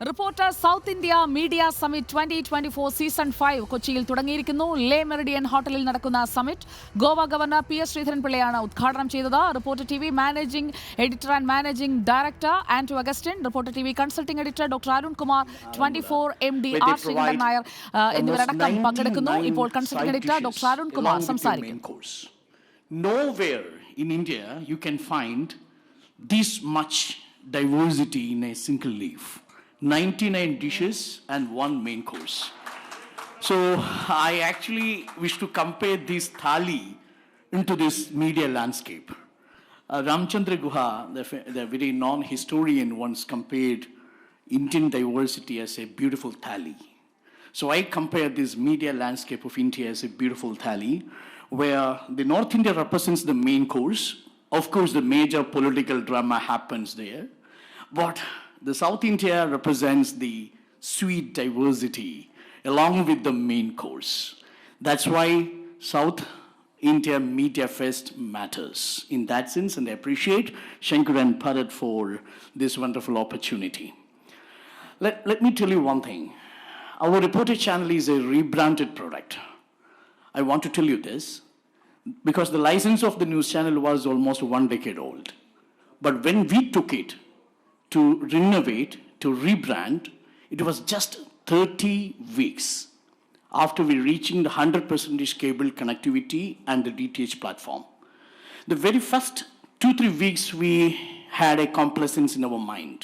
Reporter South India media summit 2024 season 5 കൊച്ചിയിൽ തുടങ്ങിയിരിക്കുന്നു. Le Meridien ഹോട്ടലിൽ നടക്കുന്ന സമ്മിറ്റ് ഗോവ ഗവർണർ PS ശ്രീധരൻപിള്ളയാണ് ഉദ്ഘാടനം ചെയ്തത്. Reporter TV managing editor and managing director Andrew Augustine, reporter TV consulting editor doctor Arun Kumar, 24 MD R Sreekandan Nair എന്നിവരടക്കം പങ്കെടുക്കുന്നു. ഇപ്പോൾ consulting editor doctor Arun Kumar സംസാരിക്കും. Nowhere in India you can find this much diversity in a single leaf. 99 dishes and one main course. So I actually wish to compare this thali into this media landscape. Ramchandra Guha, the very non-historian, once compared Indian diversity as a beautiful thali. So I compare this media landscape of India as a beautiful thali, where the North India represents the main course. Of course, the major political drama happens there, but the South India represents the sweet diversity along with the main course. That's why South India Media Fest matters in that sense, and I appreciate Shankar and Bharat for this wonderful opportunity. Let me tell you one thing. Our reporter channel is a rebranded product. I want to tell you this because the license of the news channel was almost 1 decade old. But when we took it to renovate, to rebrand, it was just 30 weeks after we reaching the 100% cable connectivity and the DTH platform. The very first 2-3 weeks we had a complacence in our mind.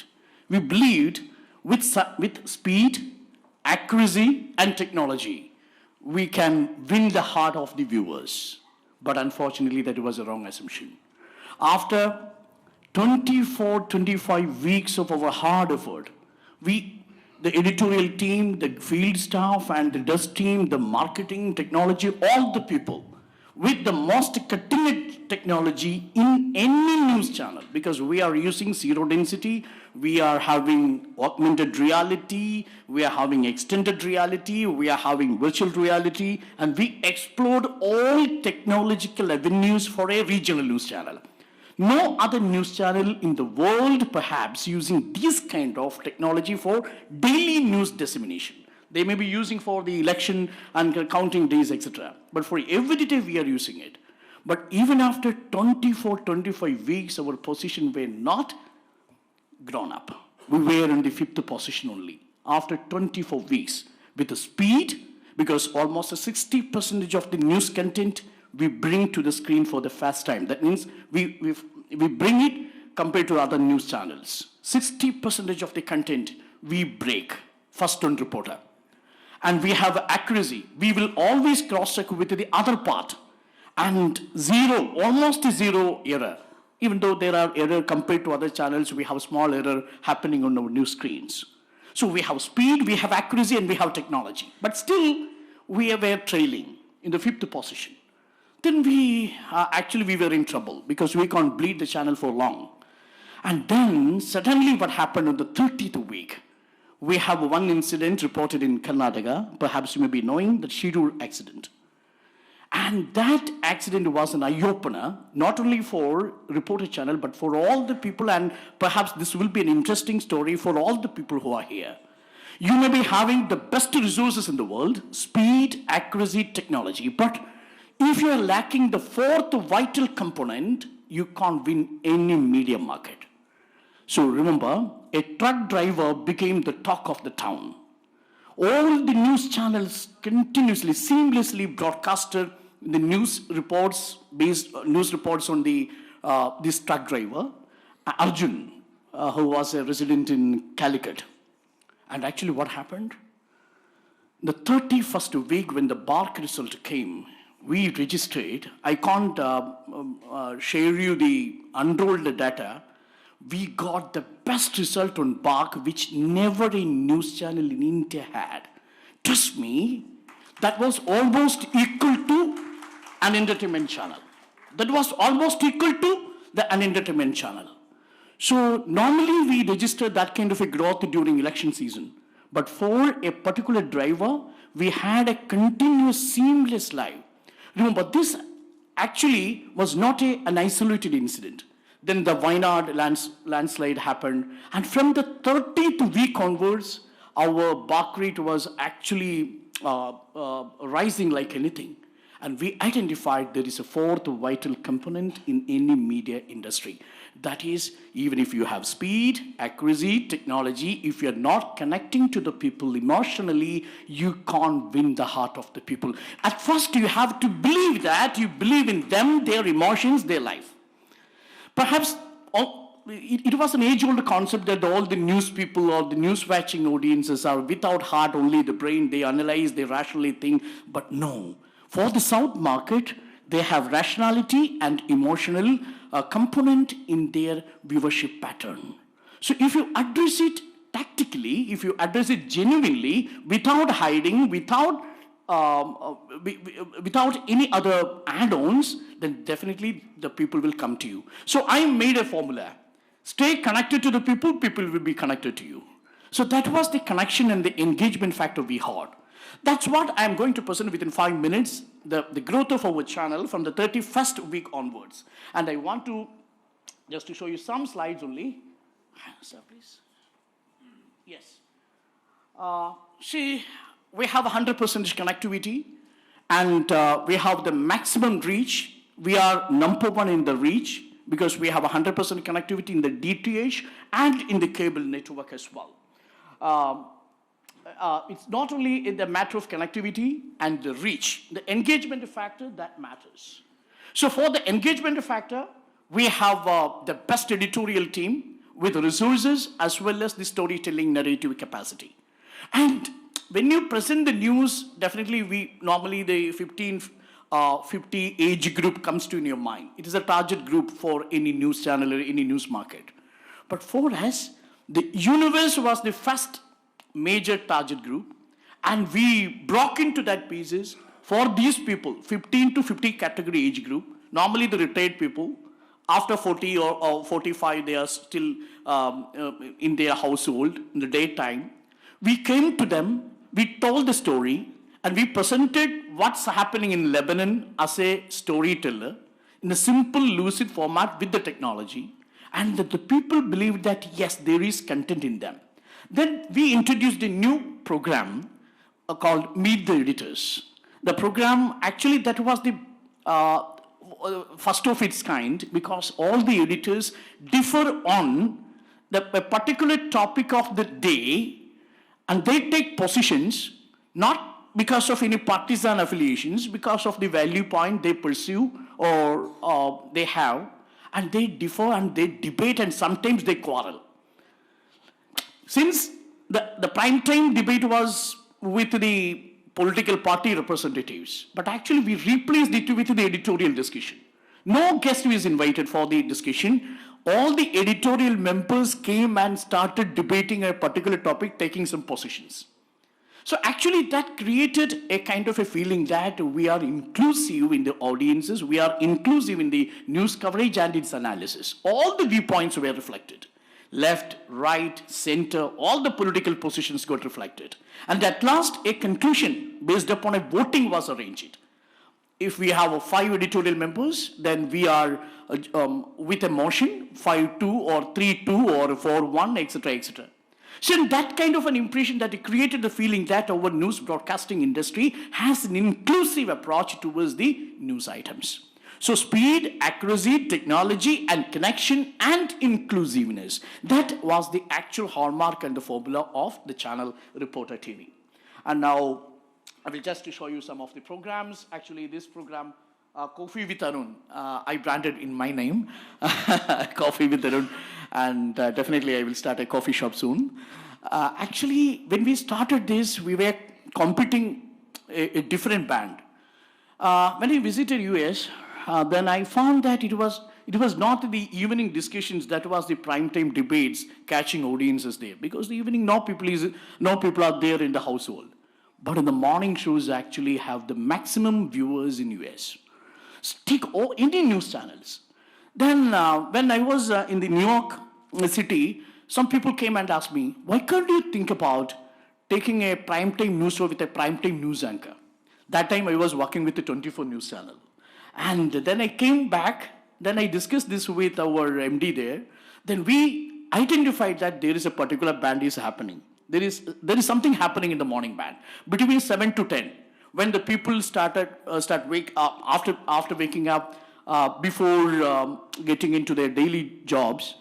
We believed with speed, accuracy and technology, we can win the heart of the viewers. But unfortunately, that was a wrong assumption. After 24-25 weeks of our hard effort, the editorial team, the field staff and the desk team, the marketing, technology, all the people with the most cutting-edge technology in any news channel, because we are using zero density, we are having augmented reality, we are having extended reality, we are having virtual reality, and we explored all technological avenues for a regional news channel. No other news channel in the world perhaps using this kind of technology for daily news dissemination. They may be using for the election and counting days, etc. But for every day we are using it. But even after 24-25 weeks, our position were not grown up. We were in the 5th position only. After 24 weeks, with the speed, because almost 60% of the news content we bring to the screen for the first time. That means we bring it compared to other news channels. 60% of the content we break, first on reporter. And we have accuracy. We will always cross-check with the other part. And zero, almost zero error. Even though there are error compared to other channels, we have small error happening on our news screens. So we have speed, we have accuracy, and we have technology. But still, we were trailing in the 5th position. Then we were in trouble because we can't bleed the channel for long. And then suddenly what happened on the 30th week, we have one incident reported in Karnataka, perhaps you may be knowing, the Shirur accident. And that accident was an eye-opener, not only for reporter channel, but for all the people, and perhaps this will be an interesting story for all the people who are here. You may be having the best resources in the world, speed, accuracy, technology, but if you are lacking the 4th vital component, you can't win any media market. So remember, a truck driver became the talk of the town. All the news channels continuously, seamlessly broadcasted the news reports on this truck driver, Arjun, who was a resident in Calicut. And actually what happened? The 31st week when the BARC result came, we registered, I can't share you the unrolled data, we got the best result on BARC which never a news channel in India had. Trust me, that was almost equal to an entertainment channel. That was almost equal to an entertainment channel. So normally we register that kind of a growth during election season. But for a particular driver, we had a continuous seamless live. Remember, this actually was not an isolated incident. Then the Wayanad landslide happened. And from the 30th week onwards, our bark rate was actually rising like anything. And we identified there is a fourth vital component in any media industry. That is, even if you have speed, accuracy, technology, if you're not connecting to the people emotionally, you can't win the heart of the people. At first, you have to believe that. You believe in them, their emotions, their life. Perhaps it was an age-old concept that all the news people or the news-watching audiences are without heart, only the brain. They analyze, they rationally think. But no. For the South market, they have rationality and emotional component in their viewership pattern. So if you address it tactically, if you address it genuinely, without hiding, without any other add-ons, then definitely the people will come to you. So I made a formula. Stay connected to the people, people will be connected to you. So that was the connection and the engagement factor we had. That's what I'm going to present within 5 minutes, the growth of our channel from the 31st week onwards. And I want to, just to show you some slides only. Sir, please. Yes. See, we have 100% connectivity, and we have the maximum reach. We are number one in the reach because we have 100% connectivity in the DTH and in the cable network as well. It's not only in the matter of connectivity and the reach, the engagement factor that matters. So for the engagement factor, we have the best editorial team with resources as well as the storytelling narrative capacity. And when you present the news, definitely normally the 50 age group comes to in your mind. It is a target group for any news channel or any news market. But for us, the universe was the first major target group, and we broke into that pieces for these people, 15 to 50 category age group. Normally the retired people, after 40 or 45, they are still in their household in the daytime. We came to them, we told the story, and we presented what's happening in Lebanon as a storyteller in a simple, lucid format with the technology, and that the people believed that, yes, there is content in them. Then we introduced a new program called Meet the Editors. The program, actually, that was the first of its kind, because all the editors differ on a particular topic of the day, and they take positions, not because of any partisan affiliations, because of the value point they pursue or they have, and they differ and they debate and sometimes they quarrel. Since the prime time debate was with the political party representatives, but actually we replaced it with the editorial discussion. No guest was invited for the discussion. All the editorial members came and started debating a particular topic, taking some positions. So actually that created a kind of a feeling that we are inclusive in the audiences, we are inclusive in the news coverage and its analysis. All the viewpoints were reflected. Left, right, center, all the political positions got reflected. And at last, a conclusion based upon a voting was arranged. If we have 5 editorial members, then we are with a motion, 5-2 or 3-2 or 4-1, etc., etc. So in that kind of an impression that it created the feeling that our news broadcasting industry has an inclusive approach towards the news items. So speed, accuracy, technology, and connection and inclusiveness. That was the actual hallmark and the formula of the channel Reporter TV. And now I will just show you some of the programs. Actually, this program, Coffee with Arun, I branded in my name, Coffee with Arun, and definitely I will start a coffee shop soon. Actually, when we started this, we were competing a different band. When I visited US, then I found that it was not the evening discussions that was the prime time debates catching audiences there, because the evening no people are there in the household. But in the morning shows actually have the maximum viewers in US. Take all Indian news channels. Then when I was in the New York city, some people came and asked me, why can't you think about taking a primetime news show with a primetime news anchor? That time I was working with the 24 news channel. And then I came back then I discussed this with our MD there. Then we identified that there is a particular band is happening. There is something happening in the morning band between 7 to 10 when the people start wake up after waking up before getting into their daily jobs.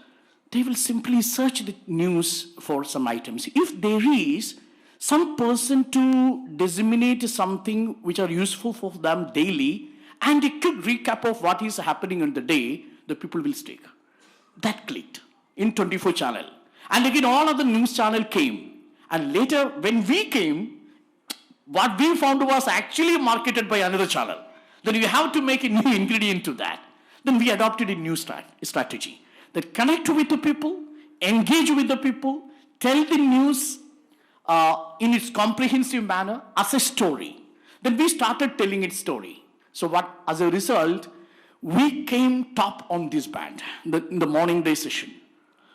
They will simply search the news for some items. If there is some person to disseminate something which are useful for them daily and a quick recap of what is happening in the day, the people will stick. That clicked in 24 channel. And again, all of the news channel came. And later, when we came, what we found was actually marketed by another channel. Then you have to make a new ingredient to that. Then we adopted a new strategy that connect with the people, engage with the people, tell the news in its comprehensive manner as a story. Then we started telling its story. So what, as a result, we came top on this band in the morning day session.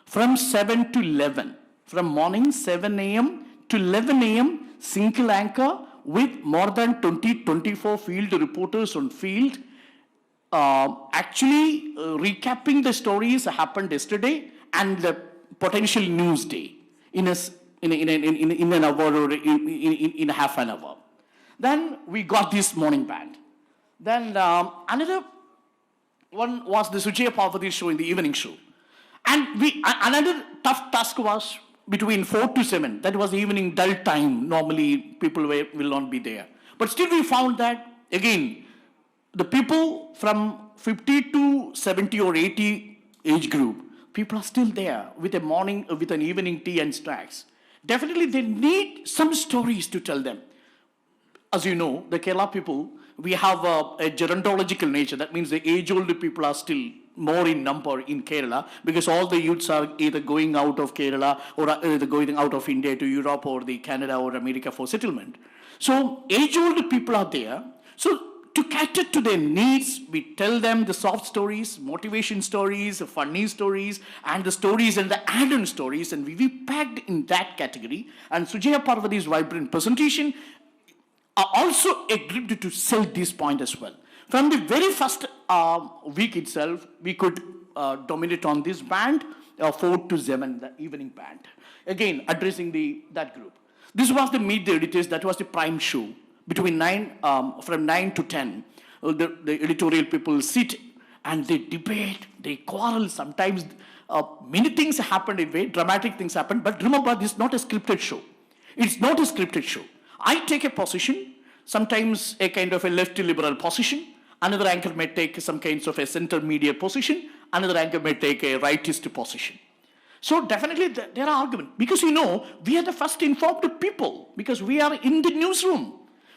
From 7 to 11. From morning 7 a.m. to 11 a.m., single anchor with more than 24 field reporters on field, actually recapping the stories happened yesterday and the potential news day in an hour or in half an hour. Then we got this morning band. Then another one was the Sujaya Parvati show in the evening show. And another tough task was between 4 to 7. That was evening dull time. Normally people will not be there. But still we found that, again, the people from 50 to 70 or 80 age group, people are still there with an evening tea and snacks. Definitely they need some stories to tell them. As you know, the Kerala people, we have a gerontological nature. That means the age-old people are still more in number in Kerala because all the youths are either going out of Kerala or either going out of India to Europe or the Canada or America for settlement. So age-old people are there. So to cater to their needs, we tell them the soft stories, motivation stories, funny stories, and the stories and the add-on stories, and we packed in that category. And Sujaya Parvati's vibrant presentation also agreed to sell this point as well. From the very first week itself, we could dominate on this band, 4 to 7, the evening band. Again, addressing that group. This was the Meet the Editors, that was the prime show. Between from 9 to 10, the editorial people sit and they debate, they quarrel. Sometimes many things happen in way, dramatic things happen. But remember, this is not a scripted show. It's not a scripted show. I take a position, sometimes a kind of a left liberal position. Another anchor may take some kinds of a center media position. Another anchor may take a rightist position. So definitely there are arguments. Because we are the first informed people. Because we are in the newsroom.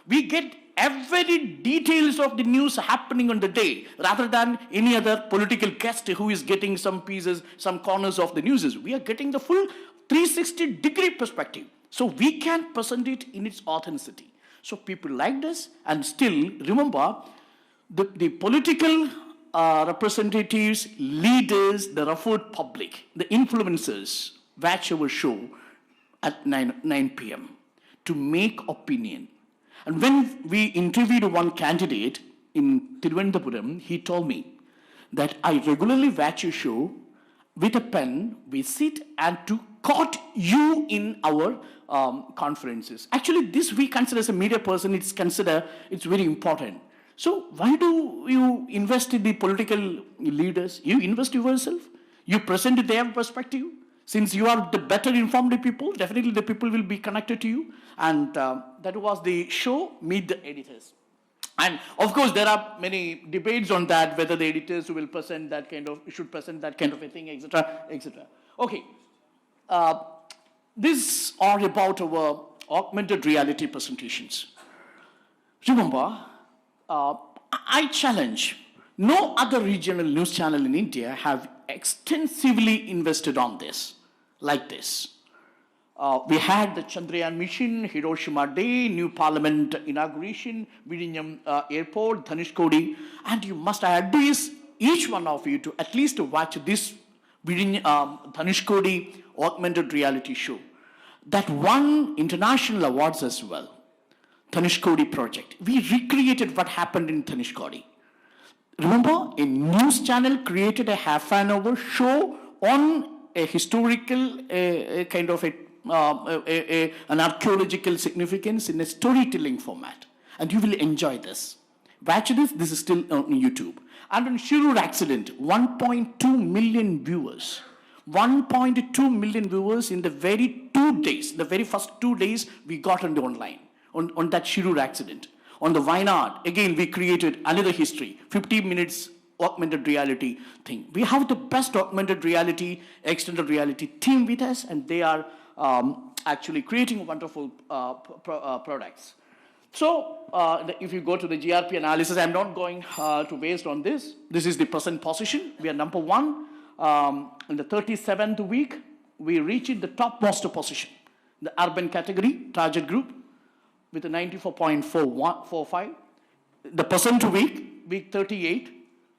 We get every details of the news happening on the day rather than any other political guest who is getting some pieces, some corners of the news. We are getting the full 360-degree perspective. So we can present it in its authenticity. So people liked us, and still remember the political representatives, leaders, the referred public, the influencers watch our show at 9 p.m. to make opinion. And when we interviewed one candidate in Thiruvananthapuram, he told me that I regularly watch your show with a pen. We sit and to quote you in our conferences. Actually, this we consider as a media person, it's very important. So why do you invest in the political leaders? You invest yourself. You present their perspective. Since you are the better informed people, definitely the people will be connected to you. And that was the show, Meet the Editors. And of course, there are many debates on that, whether the editors should present that kind of a thing, etc., etc. Okay. These are about our augmented reality presentations. Remember, I challenge, no other regional news channel in India have extensively invested on this, like this. We had the Chandrayaan mission, Hiroshima Day, new parliament inauguration, Vizhinjam airport, Dhanushkodi, and you must advise each one of you to at least watch this Dhanushkodi augmented reality show that won international awards as well. Dhanushkodi project. We recreated what happened in Dhanushkodi. Remember, a news channel created a half an hour show on a historical kind of an archaeological significance in a storytelling format. And you will enjoy this. Watch this is still on YouTube. And on Shirur accident, 1.2 million viewers. 1.2 million viewers in the very 2 days, the very first 2 days we got on the online, on that Shirur accident. On the Wayanad, again, we created another history, 50 minutes augmented reality thing. We have the best augmented reality, extended reality team with us, and they are actually creating wonderful products. So if you go to the GRP analysis, I'm not going to waste on this. This is the present position. We are number one. In the 37th week, we reached the topmost position. The urban category, target group, with a 94.45. The present week 38,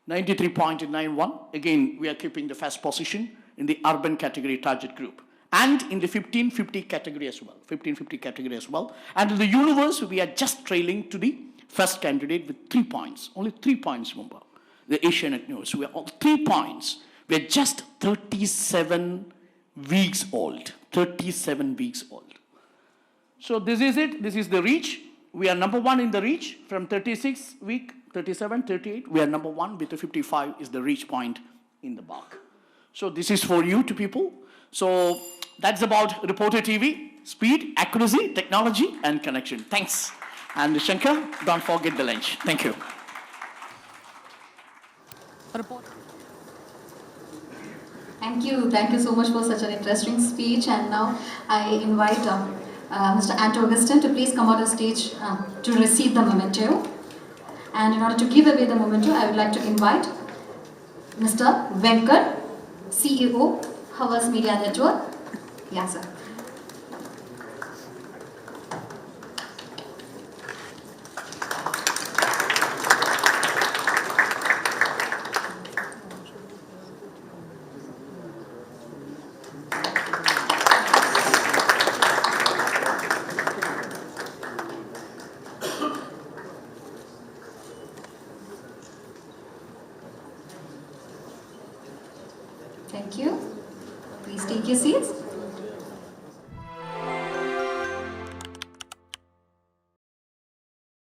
93.91. Again, we are keeping the first position in the urban category target group. And in the 1550 category as well. 1550 category as well. And in the universe, we are just trailing to the first candidate with 3 points. Only 3 points, remember. The Asianet News. We are all 3 points. We are just 37 weeks old. 37 weeks old. So this is it. This is the reach. We are number one in the reach from 36 week, 37, 38. We are number one with the 55 is the reach point in the bulk. So this is for you to people. So that's about Reporter TV. Speed, accuracy, technology, and connection. Thanks. And Shankar, don't forget the lunch. Thank you. Report. Thank you. Thank you so much for such an interesting speech. And now I invite Mr. Ant Augustin to please come out on stage to receive the memento. And in order to give away the memento, I would like to invite Mr. Venkat, CEO, Havas Media Network. Yes, sir. Thank you. Please take your seats.